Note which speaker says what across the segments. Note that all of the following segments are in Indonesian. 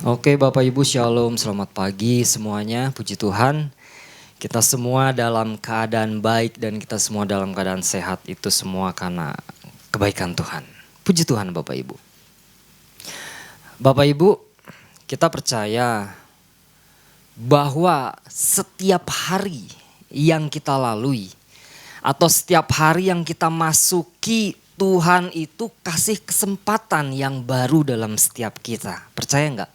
Speaker 1: Oke Bapak Ibu Shalom, selamat pagi semuanya, puji Tuhan. Kita semua dalam keadaan baik dan kita semua dalam keadaan sehat, itu semua karena kebaikan Tuhan. Puji Tuhan Bapak Ibu. Bapak Ibu, kita percaya bahwa setiap hari yang kita lalui atau setiap hari yang kita masuki, Tuhan itu kasih kesempatan yang baru dalam setiap kita. Percaya enggak?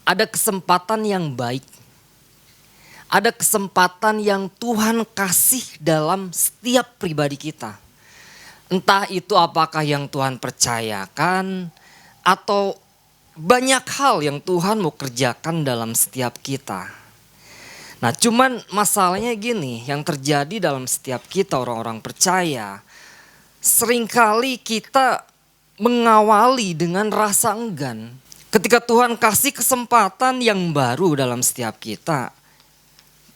Speaker 1: Ada kesempatan yang baik. Ada kesempatan yang Tuhan kasih dalam setiap pribadi kita. Entah itu apakah yang Tuhan percayakan atau banyak hal yang Tuhan mau kerjakan dalam setiap kita. Nah, cuman masalahnya gini, yang terjadi dalam setiap kita orang-orang percaya, seringkali kita mengawali dengan rasa enggan. Ketika Tuhan kasih kesempatan yang baru dalam setiap kita,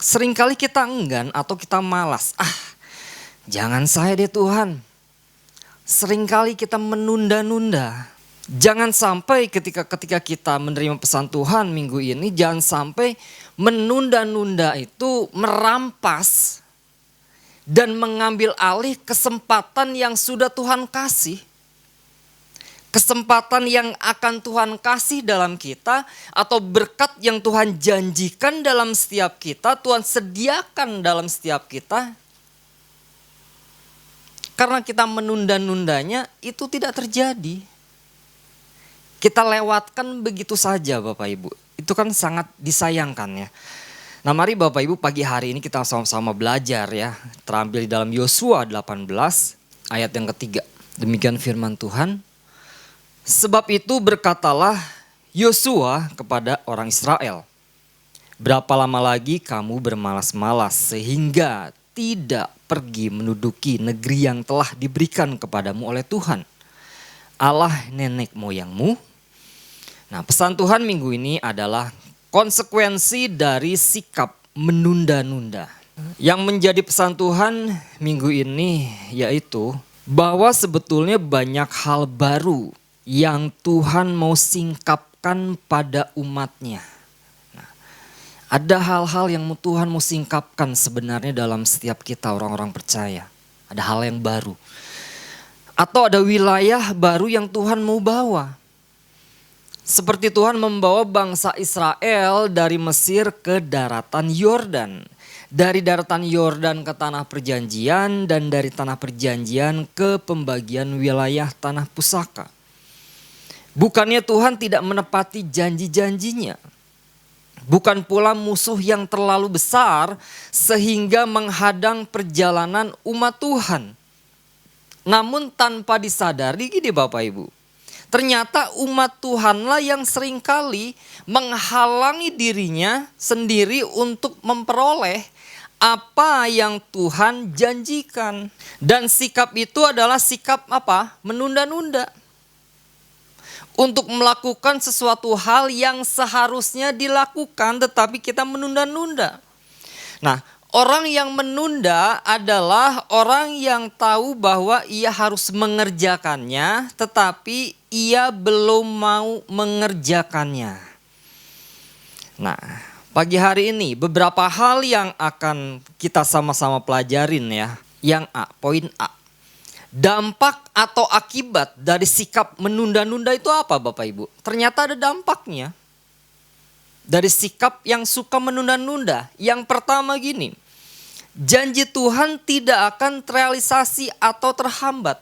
Speaker 1: seringkali kita enggan atau kita malas. Jangan saya deh Tuhan. Seringkali kita menunda-nunda. Jangan sampai ketika kita menerima pesan Tuhan minggu ini, jangan sampai menunda-nunda itu merampas dan mengambil alih kesempatan yang sudah Tuhan kasih. Kesempatan yang akan Tuhan kasih dalam kita atau berkat yang Tuhan janjikan dalam setiap kita, Tuhan sediakan dalam setiap kita. Karena kita menunda-nundanya itu tidak terjadi. Kita lewatkan begitu saja Bapak Ibu. Itu kan sangat disayangkan ya. Nah mari Bapak Ibu pagi hari ini kita sama-sama belajar ya. Terambil di dalam Yosua 18 ayat yang ketiga. Demikian firman Tuhan. Sebab itu berkatalah Yosua kepada orang Israel, berapa lama lagi kamu bermalas-malas sehingga tidak pergi menduduki negeri yang telah diberikan kepadamu oleh Tuhan, Allah nenek moyangmu. Nah, pesan Tuhan minggu ini adalah konsekuensi dari sikap menunda-nunda. Yang menjadi pesan Tuhan minggu ini yaitu bahwa sebetulnya banyak hal baru yang Tuhan mau singkapkan pada umatnya. Nah, ada hal-hal yang Tuhan mau singkapkan sebenarnya dalam setiap kita orang-orang percaya. Ada hal yang baru. Atau ada wilayah baru yang Tuhan mau bawa. Seperti Tuhan membawa bangsa Israel dari Mesir ke daratan Yordan. Dari daratan Yordan ke tanah perjanjian dan dari tanah perjanjian ke pembagian wilayah tanah pusaka. Bukannya Tuhan tidak menepati janji-janjinya. Bukan pula musuh yang terlalu besar sehingga menghadang perjalanan umat Tuhan. Namun tanpa disadari gini Bapak Ibu. Ternyata umat Tuhanlah yang seringkali menghalangi dirinya sendiri untuk memperoleh apa yang Tuhan janjikan. Dan sikap itu adalah sikap apa? Menunda-nunda. Untuk melakukan sesuatu hal yang seharusnya dilakukan tetapi kita menunda-nunda. Nah, orang yang menunda adalah orang yang tahu bahwa ia harus mengerjakannya tetapi ia belum mau mengerjakannya. Nah, pagi hari ini beberapa hal yang akan kita sama-sama pelajarin ya. Yang A, poin A. Dampak atau akibat dari sikap menunda-nunda itu apa Bapak Ibu? Ternyata ada dampaknya. Dari sikap yang suka menunda-nunda. Yang pertama gini, janji Tuhan tidak akan terrealisasi atau terhambat.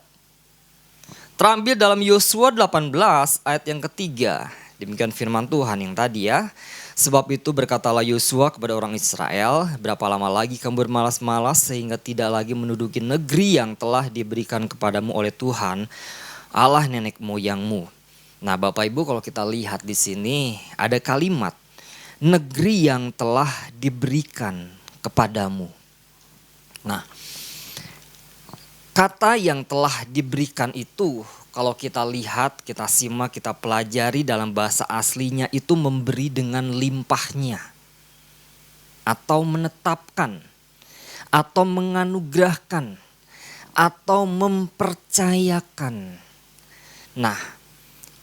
Speaker 1: Terambil dalam Yosua 18 ayat yang ketiga. Demikian firman Tuhan yang tadi ya. Sebab itu berkatalah Yosua kepada orang Israel, berapa lama lagi kamu bermalas-malas sehingga tidak lagi menduduki negeri yang telah diberikan kepadamu oleh Tuhan, Allah nenek moyangmu. Nah Bapak Ibu kalau kita lihat di sini ada kalimat, negeri yang telah diberikan kepadamu. Nah, kata yang telah diberikan itu kalau kita lihat, kita simak, kita pelajari dalam bahasa aslinya itu memberi dengan limpahnya. Atau menetapkan, atau menganugerahkan, atau mempercayakan. Nah,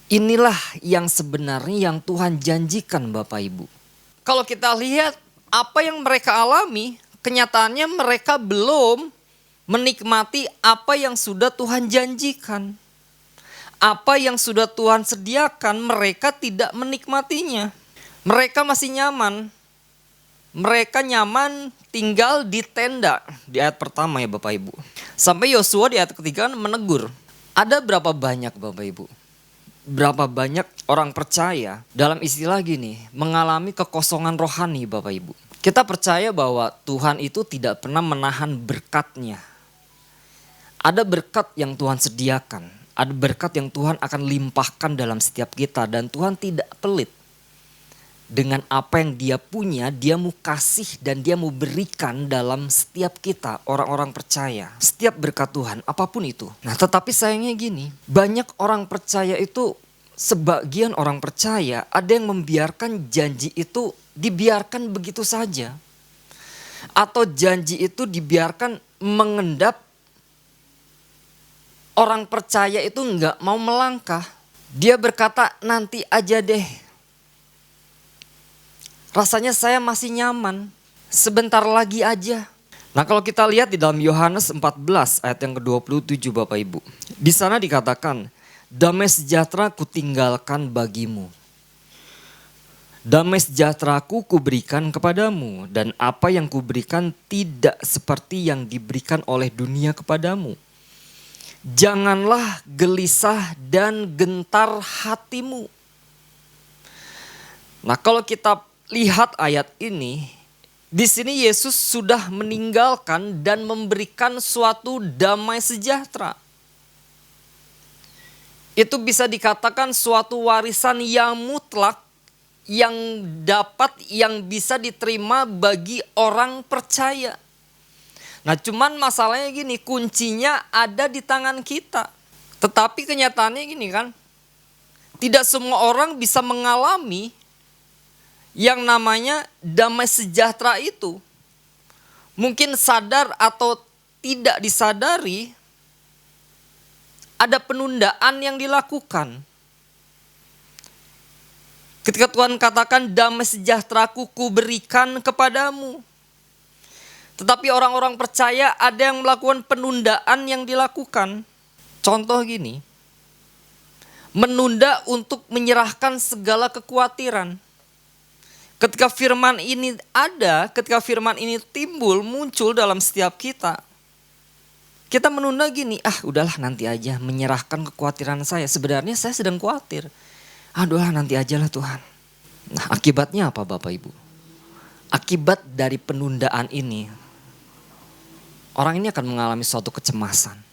Speaker 1: Inilah yang sebenarnya yang Tuhan janjikan Bapak Ibu. Kalau kita lihat apa yang mereka alami, kenyataannya mereka belum menikmati apa yang sudah Tuhan janjikan. Apa yang sudah Tuhan sediakan, mereka tidak menikmatinya. Mereka masih nyaman. Mereka nyaman tinggal di tenda. Di ayat pertama ya Bapak Ibu. Sampai Yosua di ayat ketiga menegur. Ada berapa banyak Bapak Ibu? Berapa banyak orang percaya dalam istilah gini, mengalami kekosongan rohani Bapak Ibu. Kita percaya bahwa Tuhan itu tidak pernah menahan berkat-Nya. Ada berkat yang Tuhan sediakan, ada berkat yang Tuhan akan limpahkan dalam setiap kita, dan Tuhan tidak pelit. Dengan apa yang Dia punya, Dia mau kasih dan Dia mau berikan dalam setiap kita, orang-orang percaya. Setiap berkat Tuhan, apapun itu. Nah tetapi sayangnya gini, banyak orang percaya itu, sebagian orang percaya ada yang membiarkan janji itu dibiarkan begitu saja. Atau janji itu dibiarkan mengendap, orang percaya itu enggak mau melangkah. Dia berkata nanti aja deh. Rasanya saya masih nyaman, sebentar lagi aja. Nah kalau kita lihat di dalam Yohanes 14 ayat yang ke-27 Bapak Ibu. Di sana dikatakan, damai sejahtera kutinggalkan bagimu. Damai sejahteraku kuberikan kepadamu, dan apa yang kuberikan tidak seperti yang diberikan oleh dunia kepadamu. Janganlah gelisah dan gentar hatimu. Nah kalau kita lihat ayat ini, di sini Yesus sudah meninggalkan dan memberikan suatu damai sejahtera. Itu bisa dikatakan suatu warisan yang mutlak, yang dapat, yang bisa diterima bagi orang percaya. Nah cuman masalahnya gini, kuncinya ada di tangan kita. Tetapi kenyataannya gini kan, tidak semua orang bisa mengalami yang namanya damai sejahtera itu. Mungkin sadar atau tidak disadari, ada penundaan yang dilakukan. Ketika Tuhan katakan damai sejahteraku kuberikan kepadamu. Tetapi orang-orang percaya ada yang melakukan penundaan yang dilakukan. Contoh gini, menunda untuk menyerahkan segala kekhawatiran. Ketika firman ini ada, ketika firman ini timbul, muncul dalam setiap kita. Kita menunda gini, udahlah nanti aja menyerahkan kekhawatiran saya. Sebenarnya saya sedang khawatir. Udahlah nanti aja lah Tuhan. Nah akibatnya apa Bapak Ibu? Akibat dari penundaan ini, orang ini akan mengalami suatu kecemasan.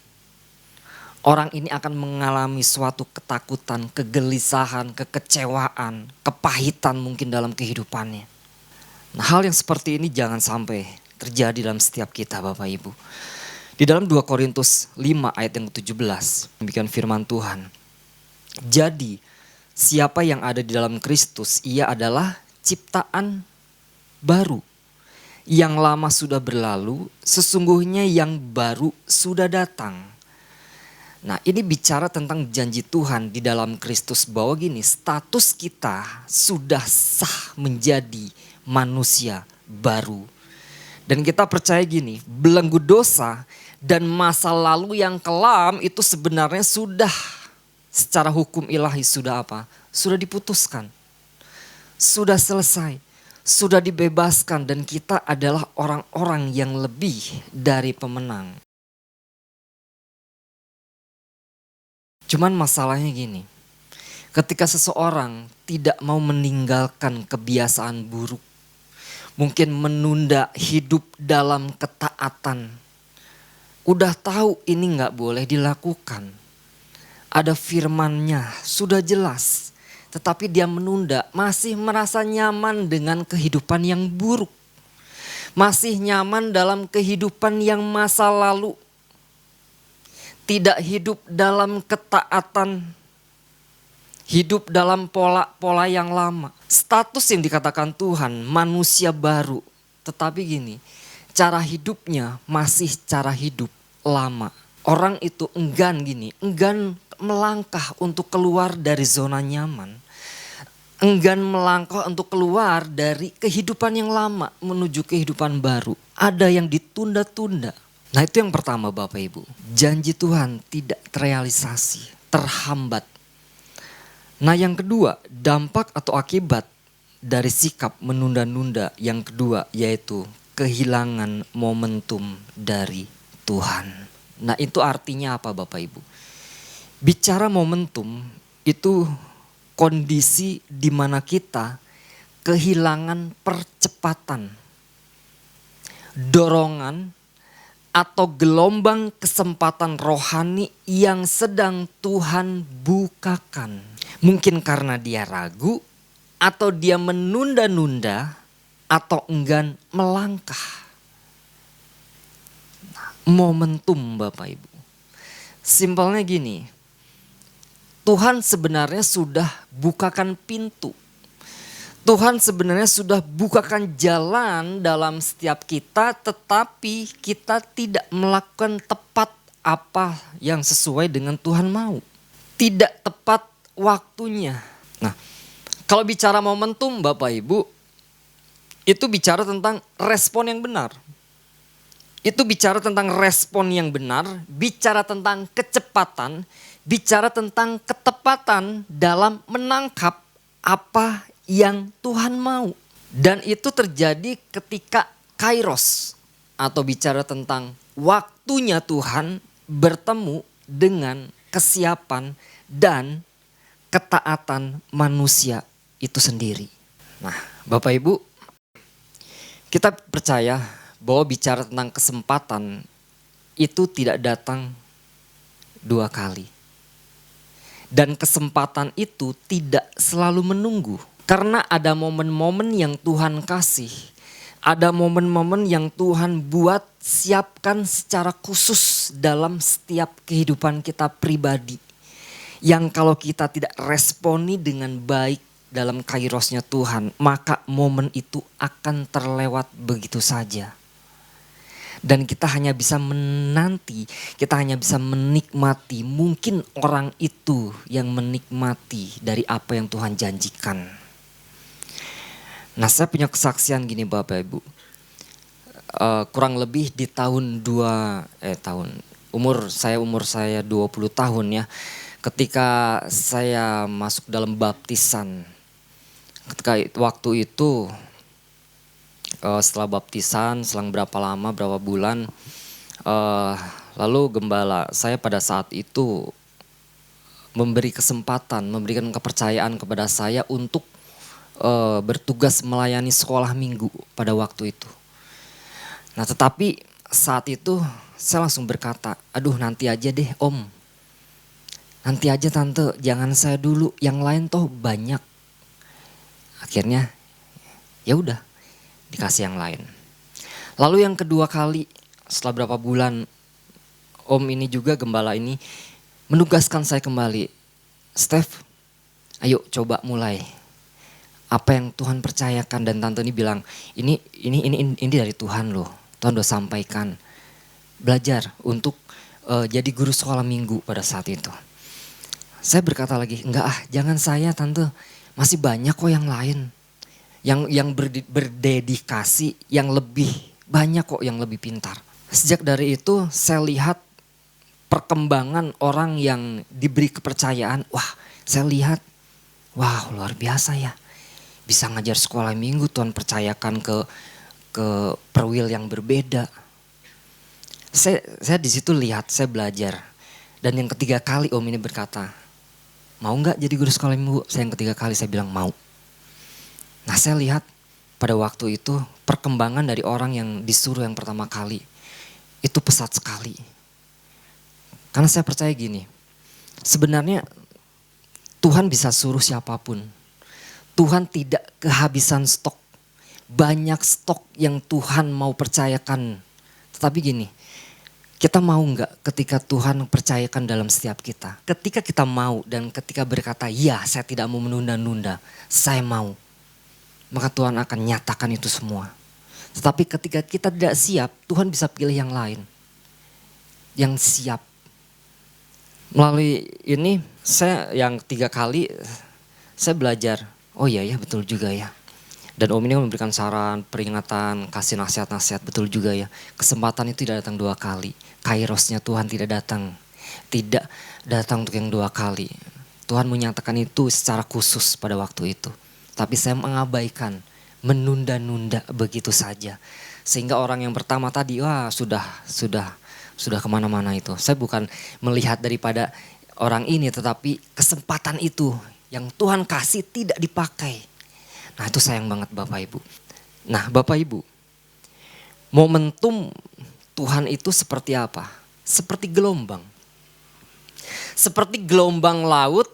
Speaker 1: Orang ini akan mengalami suatu ketakutan, kegelisahan, kekecewaan, kepahitan mungkin dalam kehidupannya. Nah hal yang seperti ini jangan sampai terjadi dalam setiap kita Bapak Ibu. Di dalam 2 Korintus 5 ayat yang ke-17, demikian firman Tuhan. Jadi siapa yang ada di dalam Kristus, ia adalah ciptaan baru. Yang lama sudah berlalu, sesungguhnya yang baru sudah datang. Nah ini bicara tentang janji Tuhan di dalam Kristus bahwa gini, status kita sudah sah menjadi manusia baru. Dan kita percaya gini, belenggu dosa dan masa lalu yang kelam itu sebenarnya sudah secara hukum ilahi sudah apa? Sudah diputuskan, sudah selesai, sudah dibebaskan, dan kita adalah orang-orang yang lebih dari pemenang. Cuman masalahnya gini, ketika seseorang tidak mau meninggalkan kebiasaan buruk, mungkin menunda hidup dalam ketaatan, udah tahu ini gak boleh dilakukan, ada firman-Nya sudah jelas, tetapi dia menunda, masih merasa nyaman dengan kehidupan yang buruk, masih nyaman dalam kehidupan yang masa lalu, tidak hidup dalam ketaatan, hidup dalam pola-pola yang lama. Status yang dikatakan Tuhan manusia baru, tetapi gini, cara hidupnya masih cara hidup lama. Orang itu enggan melangkah untuk keluar dari zona nyaman. Enggan melangkah untuk keluar dari kehidupan yang lama menuju kehidupan baru. Ada yang ditunda-tunda. Nah itu yang pertama Bapak Ibu. Janji Tuhan tidak terrealisasi, terhambat. Nah yang kedua, dampak atau akibat dari sikap menunda-nunda yang kedua yaitu kehilangan momentum dari Tuhan. Nah itu artinya apa Bapak Ibu? Bicara momentum itu kondisi di mana kita kehilangan percepatan, dorongan atau gelombang kesempatan rohani yang sedang Tuhan bukakan. Mungkin karena dia ragu atau dia menunda-nunda atau enggan melangkah. Momentum Bapak Ibu. Simpelnya gini, Tuhan sebenarnya sudah bukakan pintu. Tuhan sebenarnya sudah bukakan jalan dalam setiap kita, tetapi kita tidak melakukan tepat apa yang sesuai dengan Tuhan mau. Tidak tepat waktunya. Nah, kalau bicara momentum Bapak Ibu, itu bicara tentang respon yang benar. Itu bicara tentang respon yang benar, bicara tentang kecepatan, bicara tentang ketepatan dalam menangkap apa yang Tuhan mau. Dan itu terjadi ketika kairos atau bicara tentang waktunya Tuhan bertemu dengan kesiapan dan ketaatan manusia itu sendiri. Nah Bapak Ibu, kita percaya bahwa bicara tentang kesempatan itu tidak datang dua kali. Dan kesempatan itu tidak selalu menunggu. Karena ada momen-momen yang Tuhan kasih. Ada momen-momen yang Tuhan buat siapkan secara khusus dalam setiap kehidupan kita pribadi. Yang kalau kita tidak responi dengan baik dalam kairosnya Tuhan, maka momen itu akan terlewat begitu saja. Dan kita hanya bisa menanti, kita hanya bisa menikmati. Mungkin orang itu yang menikmati dari apa yang Tuhan janjikan. Nah saya punya kesaksian gini Bapak Ibu. Kurang lebih di umur saya 20 tahun ya. Ketika saya masuk dalam baptisan. Ketika waktu itu setelah baptisan, selang berapa lama, berapa bulan, lalu gembala saya pada saat itu memberikan kepercayaan kepada saya untuk bertugas melayani sekolah minggu pada waktu itu. Nah tetapi saat itu saya langsung berkata, aduh nanti aja deh om, nanti aja tante, jangan saya dulu, yang lain toh banyak. Akhirnya ya udah dikasih yang lain. Lalu yang kedua kali setelah berapa bulan, om ini juga gembala ini menugaskan saya kembali, Steph, ayo coba mulai. Apa yang Tuhan percayakan, dan tante ini bilang, ini dari Tuhan loh. Tuhan udah sampaikan. Belajar untuk jadi guru sekolah minggu pada saat itu. Saya berkata lagi, enggak jangan saya tante. Masih banyak kok yang lain. Yang berdedikasi, yang lebih banyak kok yang lebih pintar. Sejak dari itu saya lihat perkembangan orang yang diberi kepercayaan. Wah saya lihat, wah luar biasa ya. Bisa ngajar sekolah minggu, Tuhan percayakan ke perwil yang berbeda. Saya di situ lihat, saya belajar. Dan yang ketiga kali om ini berkata, mau nggak jadi guru sekolah minggu? Saya yang ketiga kali saya bilang mau. Nah saya lihat pada waktu itu perkembangan dari orang yang disuruh yang pertama kali itu pesat sekali. Karena saya percaya gini, sebenarnya Tuhan bisa suruh siapapun. Tuhan tidak kehabisan stok. Banyak stok yang Tuhan mau percayakan. Tetapi gini, kita mau nggak ketika Tuhan percayakan dalam setiap kita? Ketika kita mau dan ketika berkata, ya saya tidak mau menunda-nunda, saya mau. Maka Tuhan akan nyatakan itu semua. Tetapi ketika kita tidak siap, Tuhan bisa pilih yang lain. Yang siap Melalui ini saya yang 3 kali saya belajar, oh iya ya betul juga ya. Dan Om ini memberikan saran, peringatan, kasih nasihat-nasihat, betul juga ya. Kesempatan itu tidak datang 2 kali. Kairosnya Tuhan tidak datang. Tidak datang untuk yang 2 kali. Tuhan menyatakan itu secara khusus pada waktu itu. Tapi saya mengabaikan, menunda-nunda begitu saja. Sehingga orang yang pertama tadi, wah sudah kemana-mana itu. Saya bukan melihat daripada orang ini, tetapi kesempatan itu yang Tuhan kasih tidak dipakai. Nah itu sayang banget Bapak Ibu. Nah Bapak Ibu, momentum Tuhan itu seperti apa? Seperti gelombang. Seperti gelombang laut.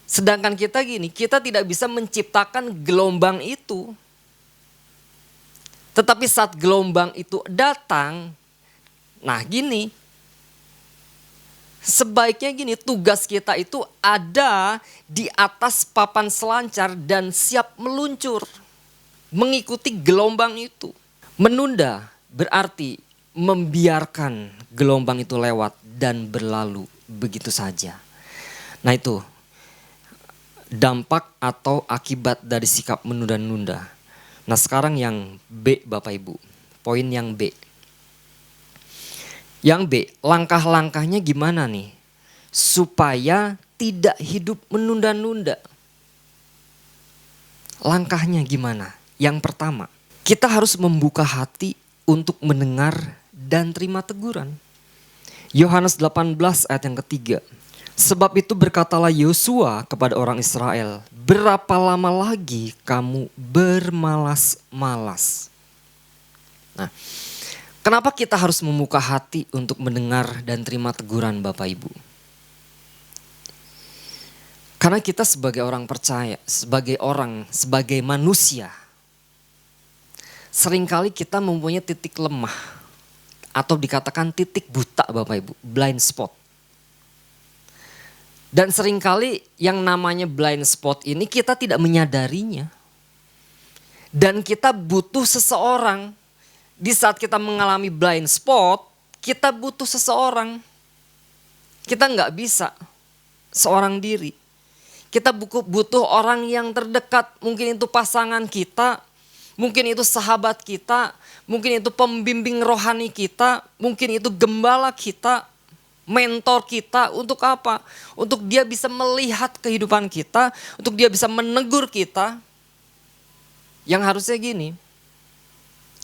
Speaker 1: Sedangkan kita gini, kita tidak bisa menciptakan gelombang itu. Tetapi saat gelombang itu datang, nah gini, sebaiknya gini, tugas kita itu ada di atas papan selancar dan siap meluncur. Mengikuti gelombang itu. Menunda berarti membiarkan gelombang itu lewat dan berlalu begitu saja. Nah itu dampak atau akibat dari sikap menunda-nunda. Nah sekarang yang B Bapak Ibu, poin yang B. Yang B, langkah-langkahnya gimana nih? Supaya tidak hidup menunda-nunda. Langkahnya gimana? Yang pertama, kita harus membuka hati untuk mendengar dan terima teguran. Yohanes 18 ayat yang ketiga. Sebab itu berkatalah Yosua kepada orang Israel, berapa lama lagi kamu bermalas-malas? Nah, kenapa kita harus membuka hati untuk mendengar dan terima teguran Bapak Ibu? Karena kita sebagai orang percaya, sebagai manusia, seringkali kita mempunyai titik lemah atau dikatakan titik buta Bapak Ibu, blind spot. Dan seringkali yang namanya blind spot ini kita tidak menyadarinya. Dan kita butuh seseorang. Di saat kita mengalami blind spot, kita butuh seseorang. Kita nggak bisa seorang diri. Kita butuh orang yang terdekat. Mungkin itu pasangan kita, mungkin itu sahabat kita, mungkin itu pembimbing rohani kita, mungkin itu gembala kita, mentor kita. Untuk apa? Untuk dia bisa melihat kehidupan kita, untuk dia bisa menegur kita. Yang harusnya gini,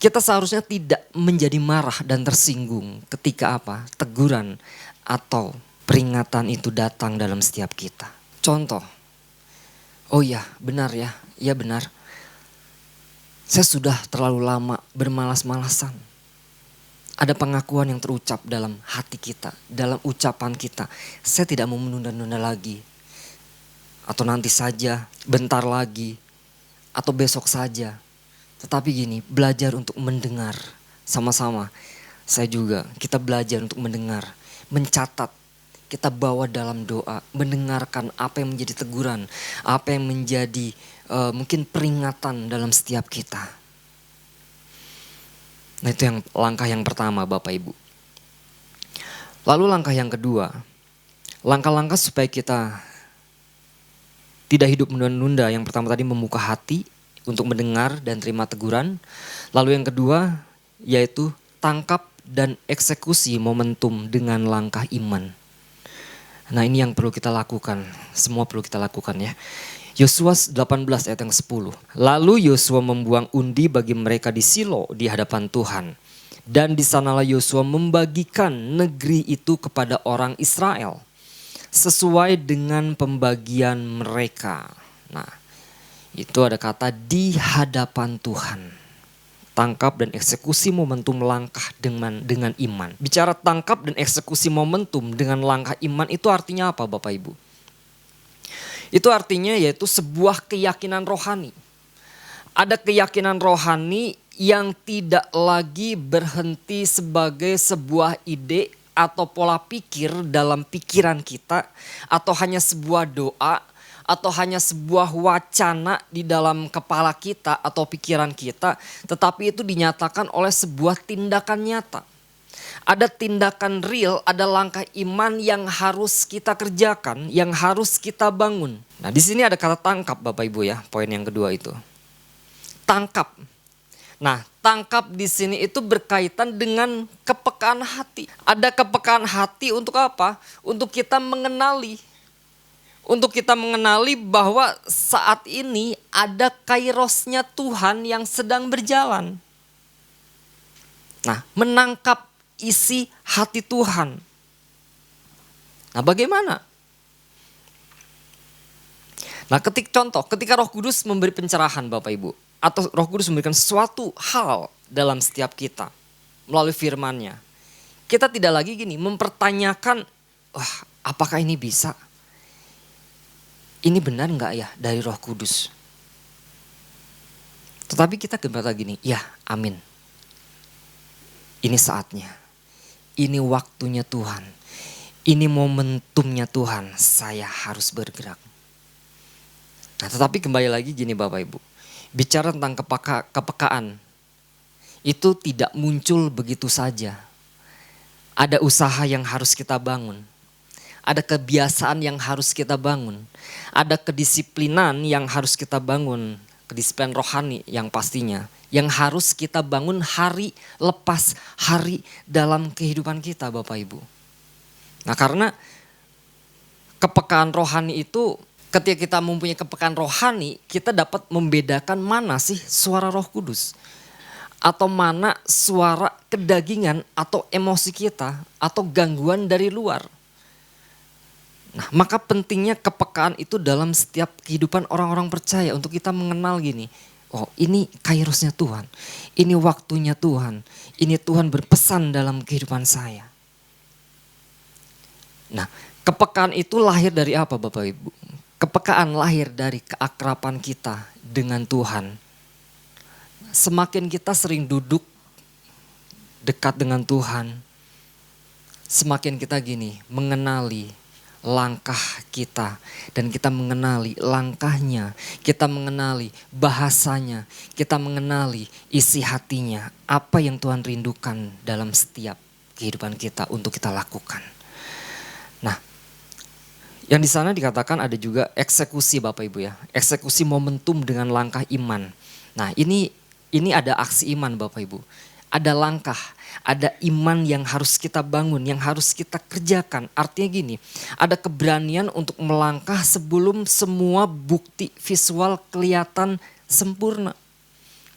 Speaker 1: kita seharusnya tidak menjadi marah dan tersinggung ketika apa? Teguran atau peringatan itu datang dalam setiap kita. Contoh, oh iya benar ya, iya benar. Saya sudah terlalu lama bermalas-malasan. Ada pengakuan yang terucap dalam hati kita, dalam ucapan kita. Saya tidak mau menunda-nunda lagi. Atau nanti saja, bentar lagi, atau besok saja. Tetapi gini, belajar untuk mendengar sama-sama. Saya juga, kita belajar untuk mendengar, mencatat. Kita bawa dalam doa, mendengarkan apa yang menjadi teguran, apa yang menjadi mungkin peringatan dalam setiap kita. Nah itu yang langkah yang pertama Bapak Ibu. Lalu langkah yang kedua, langkah-langkah supaya kita tidak hidup menunda-nunda. Yang pertama tadi membuka hati untuk mendengar dan terima teguran. Lalu yang kedua yaitu tangkap dan eksekusi momentum dengan langkah iman. Nah ini yang perlu kita lakukan, semua perlu kita lakukan ya. Yosua 18 ayat yang 10. Lalu Yosua membuang undi bagi mereka di Silo di hadapan Tuhan. Dan di sanalah Yosua membagikan negeri itu kepada orang Israel. Sesuai dengan pembagian mereka. Nah itu ada kata di hadapan Tuhan. Tangkap dan eksekusi momentum langkah dengan iman. Bicara tangkap dan eksekusi momentum dengan langkah iman itu artinya apa Bapak Ibu? Itu artinya yaitu sebuah keyakinan rohani. Ada keyakinan rohani yang tidak lagi berhenti sebagai sebuah ide atau pola pikir dalam pikiran kita. Atau hanya sebuah doa atau hanya sebuah wacana di dalam kepala kita atau pikiran kita. Tetapi itu dinyatakan oleh sebuah tindakan nyata. Ada tindakan real, ada langkah iman yang harus kita kerjakan, yang harus kita bangun. Nah, di sini ada kata tangkap Bapak Ibu ya, poin yang kedua itu. Tangkap. Nah, tangkap di sini itu berkaitan dengan kepekaan hati. Ada kepekaan hati untuk apa? Untuk kita mengenali. Untuk kita mengenali bahwa saat ini ada kairosnya Tuhan yang sedang berjalan. Nah, menangkap isi hati Tuhan. Nah, bagaimana? Nah, ketika Roh Kudus memberi pencerahan Bapak Ibu, atau Roh Kudus memberikan sesuatu hal dalam setiap kita melalui firman-Nya. Kita tidak lagi mempertanyakan, wah, apakah ini bisa? Ini benar enggak ya dari Roh Kudus? Tetapi kita berkata gini, ya, amin. Ini saatnya. Ini waktunya Tuhan. Ini momentumnya Tuhan. Saya harus bergerak. Nah, tetapi kembali lagi gini Bapak Ibu. Bicara tentang kepekaan. Itu tidak muncul begitu saja. Ada usaha yang harus kita bangun. Ada kebiasaan yang harus kita bangun. Ada kedisiplinan yang harus kita bangun. Kedisiplinan rohani yang pastinya. Yang harus kita bangun hari lepas hari dalam kehidupan kita Bapak Ibu. Nah, karena kepekaan rohani itu, ketika kita mempunyai kepekaan rohani, kita dapat membedakan mana sih suara Roh Kudus. Atau mana suara kedagingan atau emosi kita atau gangguan dari luar. Nah, maka pentingnya kepekaan itu dalam setiap kehidupan orang-orang percaya untuk kita mengenal gini. Oh, ini kairosnya Tuhan. Ini waktunya Tuhan. Ini Tuhan berpesan dalam kehidupan saya. Nah, kepekaan itu lahir dari apa Bapak Ibu? Kepekaan lahir dari keakraban kita dengan Tuhan. Semakin kita sering duduk dekat dengan Tuhan, semakin kita mengenali langkah kita, dan kita mengenali langkahnya, kita mengenali bahasanya, kita mengenali isi hatinya, apa yang Tuhan rindukan dalam setiap kehidupan kita untuk kita lakukan. Nah, yang di sana dikatakan ada juga eksekusi Bapak Ibu ya, eksekusi momentum dengan langkah iman. Nah, ini ada aksi iman Bapak Ibu. Ada langkah, ada iman yang harus kita bangun, yang harus kita kerjakan. Artinya gini, ada keberanian untuk melangkah sebelum semua bukti visual kelihatan sempurna.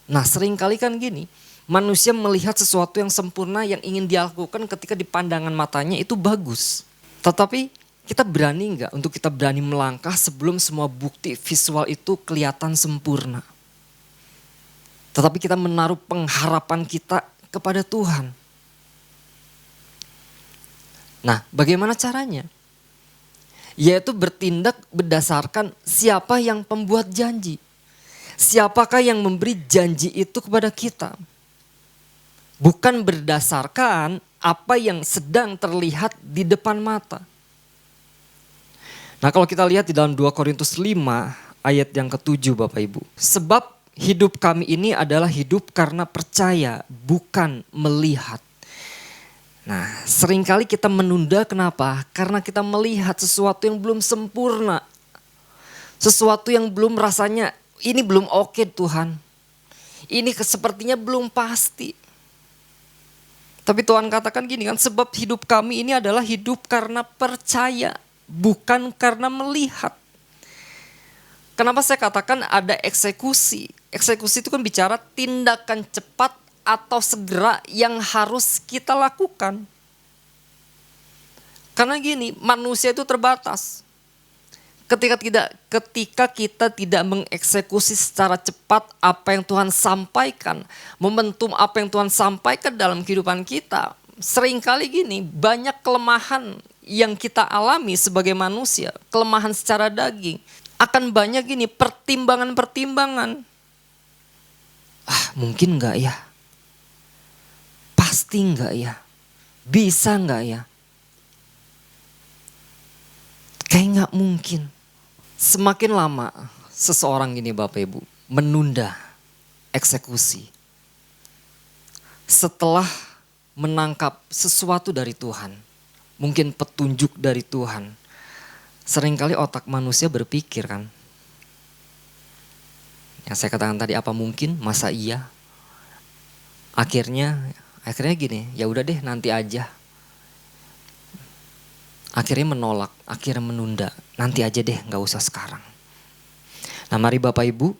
Speaker 1: Nah, seringkali kan gini, manusia melihat sesuatu yang sempurna yang ingin dia lakukan ketika di pandangan matanya itu bagus. Tetapi kita berani enggak untuk kita berani melangkah sebelum semua bukti visual itu kelihatan sempurna. Tetapi kita menaruh pengharapan kita kepada Tuhan. Nah, bagaimana caranya? Yaitu bertindak berdasarkan siapa yang pembuat janji. Siapakah yang memberi janji itu kepada kita. Bukan berdasarkan apa yang sedang terlihat di depan mata. Nah, kalau kita lihat di dalam 2 Korintus 5 ayat yang ke-7 Bapak Ibu. Sebab hidup kami ini adalah hidup karena percaya, bukan melihat. Nah, seringkali kita menunda, kenapa? Karena kita melihat sesuatu yang belum sempurna. Sesuatu yang belum rasanya, ini belum oke Tuhan. Ini sepertinya belum pasti. Tapi Tuhan katakan gini kan, sebab hidup kami ini adalah hidup karena percaya, bukan karena melihat. Kenapa saya katakan ada eksekusi? Eksekusi itu kan bicara tindakan cepat atau segera yang harus kita lakukan. Karena gini, manusia itu terbatas. Ketika kita tidak mengeksekusi secara cepat apa yang Tuhan sampaikan, momentum apa yang Tuhan sampaikan dalam kehidupan kita, seringkali gini, banyak kelemahan yang kita alami sebagai manusia, kelemahan secara daging. Akan banyak gini pertimbangan-pertimbangan. Mungkin enggak ya? Pasti enggak ya? Bisa enggak ya? Kayak enggak mungkin. Semakin lama seseorang gini Bapak Ibu menunda eksekusi. Setelah menangkap sesuatu dari Tuhan, mungkin petunjuk dari Tuhan, seringkali otak manusia berpikir kan, yang saya katakan tadi, apa mungkin, masa iya, akhirnya gini, ya udah deh nanti aja. Akhirnya menolak, akhirnya menunda, nanti aja deh, gak usah sekarang. Nah mari Bapak Ibu,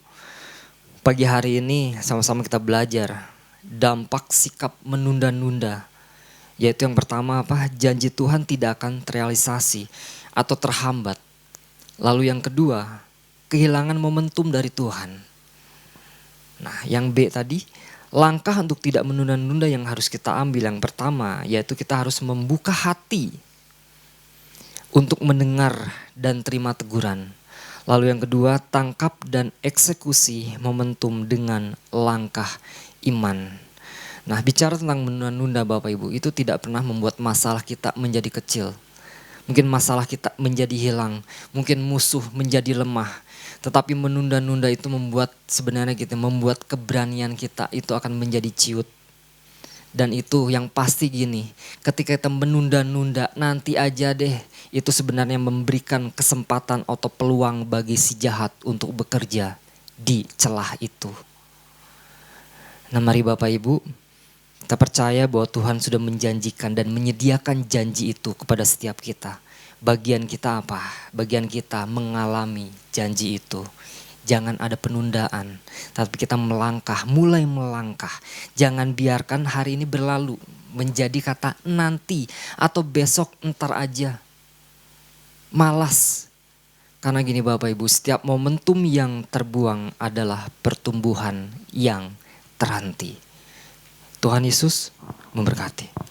Speaker 1: pagi hari ini sama-sama kita belajar dampak sikap menunda-nunda. Yaitu yang pertama apa? Janji Tuhan tidak akan terrealisasi atau terhambat. Lalu yang kedua, kehilangan momentum dari Tuhan. Nah yang B tadi, langkah untuk tidak menunda-nunda yang harus kita ambil. Yang pertama yaitu kita harus membuka hati untuk mendengar dan terima teguran. Lalu yang kedua, tangkap dan eksekusi momentum dengan langkah iman. Nah bicara tentang menunda-nunda Bapak Ibu, itu tidak pernah membuat masalah kita menjadi kecil. Mungkin masalah kita menjadi hilang, mungkin musuh menjadi lemah. Tetapi menunda-nunda itu membuat sebenarnya kita, membuat keberanian kita itu akan menjadi ciut. Dan itu yang pasti gini, ketika kita menunda-nunda nanti aja deh, itu sebenarnya memberikan kesempatan atau peluang bagi si jahat untuk bekerja di celah itu. Nah mari Bapak Ibu, kita percaya bahwa Tuhan sudah menjanjikan dan menyediakan janji itu kepada setiap kita. Bagian kita apa? Bagian kita mengalami janji itu. Jangan ada penundaan, tapi kita melangkah, mulai melangkah. Jangan biarkan hari ini berlalu menjadi kata nanti atau besok entar aja. Malas. Karena gini Bapak Ibu, setiap momentum yang terbuang adalah pertumbuhan yang terhenti. Tuhan Yesus memberkati.